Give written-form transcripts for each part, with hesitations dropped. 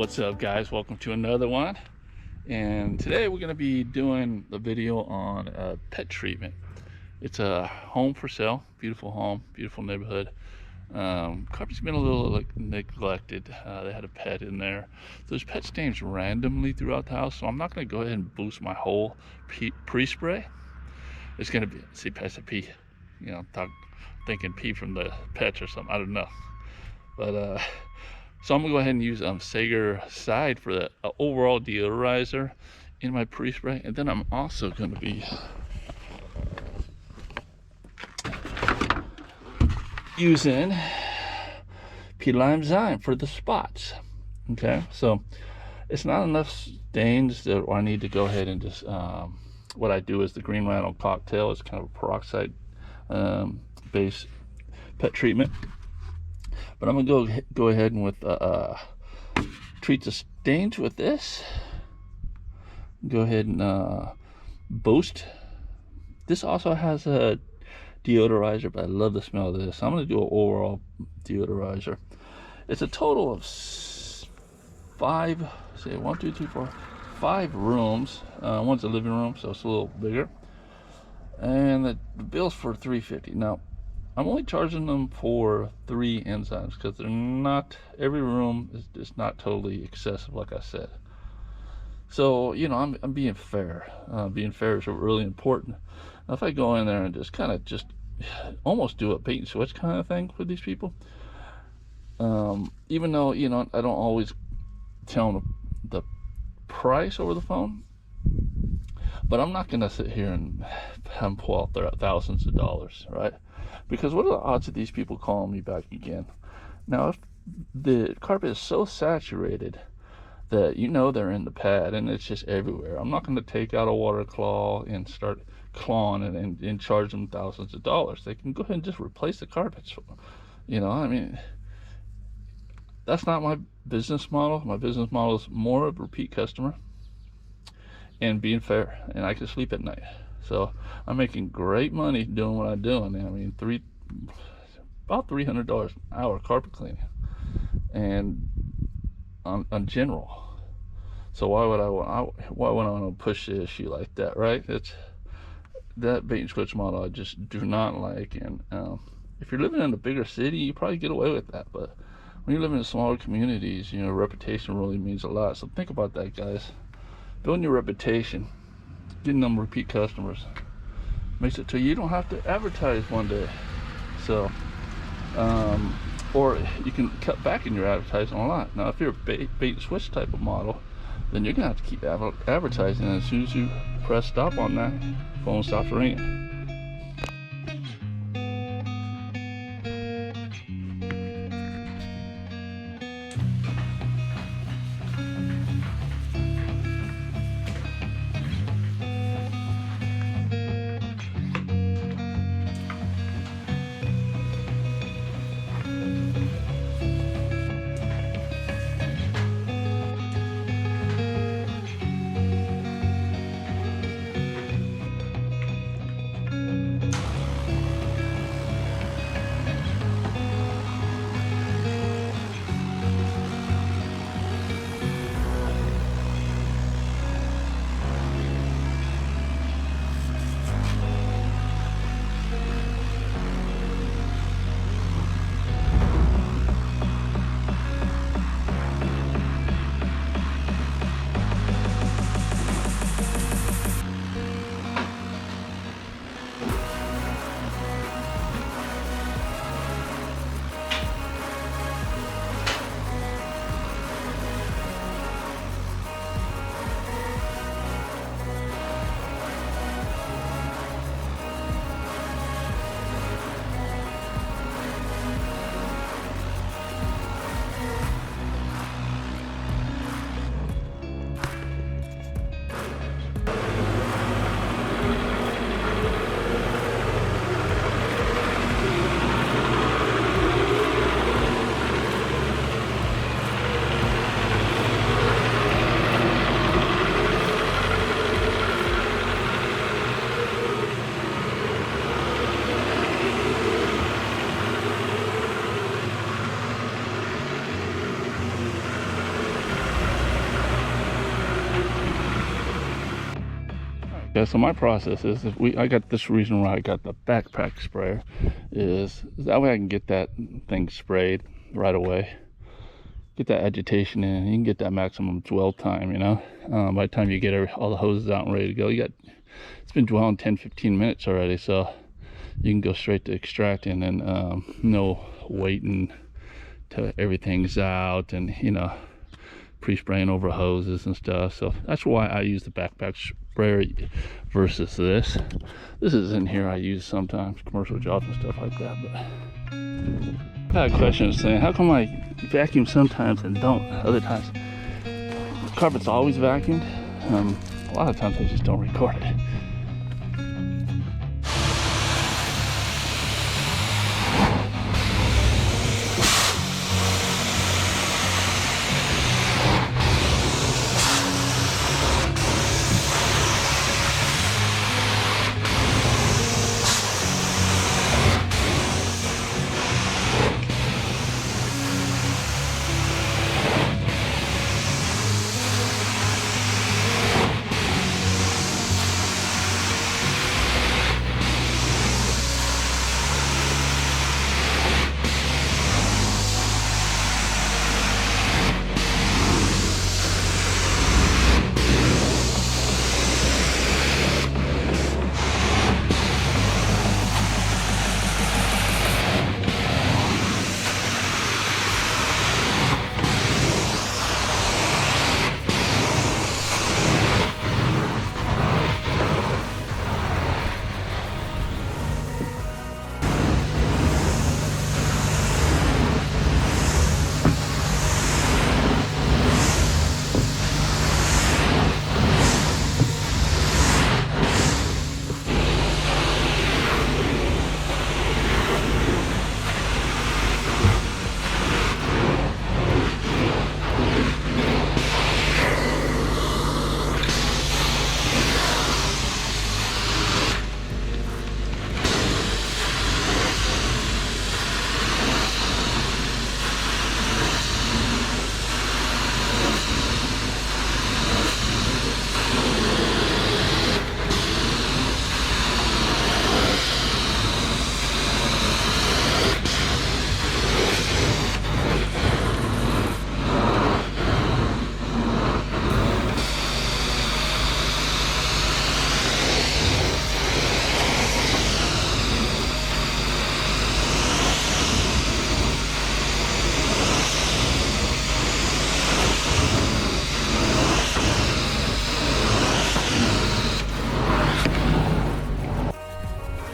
What's up, guys? Welcome to another one. And today we're going to be doing a video on pet treatment. It's a home for sale, beautiful home, beautiful neighborhood. Carpet's been a little neglected. They had a pet in there. There's pet stains randomly throughout the house, so I'm not going to go ahead and boost my whole pre-spray. It's going to be, see, pets a pee, thinking pee from the pets or something. I don't know, but so I'm gonna go ahead and use Sager Side for the overall deodorizer in my pre-spray, and then I'm also going to be using P Lime Zyme for the spots. Okay, so it's not enough stains that I need to go ahead and just what I do is the Green Rhino cocktail. It's kind of a peroxide based pet treatment. But I'm gonna go ahead and treat the stains with this. Go ahead and boost. This also has a deodorizer, but I love the smell of this. I'm gonna do an overall deodorizer. It's a total of five rooms. One's a living room, so it's a little bigger. And the bill's for $350. Now, I'm only charging them for 3 enzymes because they're not, every room is not totally excessive, like I said. So, I'm being fair. Being fair is really important. Now, if I go in there and just almost do a bait and switch kind of thing with these people, even though, I don't always tell them the price over the phone, but I'm not going to sit here and have them pull out their thousands of dollars, right? Because what are the odds of these people calling me back again? Now, if the carpet is so saturated that they're in the pad and it's just everywhere, I'm not going to take out a water claw and start clawing and charge them thousands of dollars. They can go ahead and just replace the carpets. That's not my business model. My business model is more of a repeat customer and being fair, and I can sleep at night. So I'm making great money doing what I'm doing. About $300 an hour carpet cleaning, and on general. So why would I want to push the issue like that, right? It's that bait and switch model I just do not like. And if you're living in a bigger city, you probably get away with that. But when you're living in smaller communities, reputation really means a lot. So think about that, guys. Building your reputation, getting them repeat customers, makes it so you don't have to advertise one day. So or you can cut back in your advertising a lot. Now, if you're a bait and switch type of model, then you're gonna have to keep advertising, and as soon as you press stop on that, phone stops ringing. Yeah, so my process is, I got this reason why I got the backpack sprayer is that way I can get that thing sprayed right away, get that agitation in, you can get that maximum dwell time, you know. By the time you get all the hoses out and ready to go, it's been dwelling 10-15 minutes already, so you can go straight to extracting, and no waiting till everything's out and, you know, pre-spraying over hoses and stuff. So that's why I use the backpack sprayer versus this. This is in here I use sometimes, commercial jobs and stuff like that. But I had a question saying, how come I vacuum sometimes and don't other times? The carpet's always vacuumed. A lot of times I just don't record it.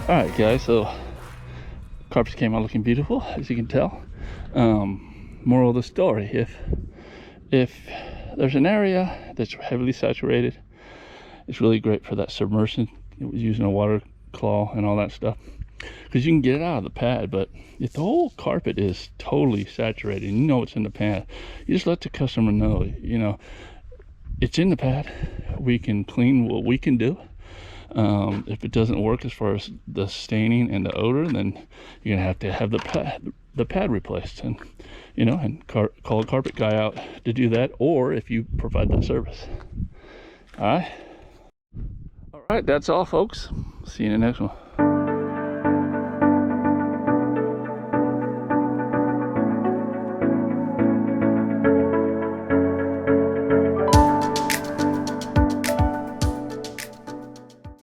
All right, guys, so carpets came out looking beautiful, as you can tell. Moral of the story, if there's an area that's heavily saturated, it's really great for that submersion. It was using a water claw and all that stuff, because you can get it out of the pad. But if the whole carpet is totally saturated and you know it's in the pad, you just let the customer know, you know, it's in the pad. We can clean what we can do. If it doesn't work as far as the staining and the odor, then you're gonna have to have the pad replaced, and you know, and call a carpet guy out to do that, or if you provide that service. All right, that's all, folks. See you in the next one.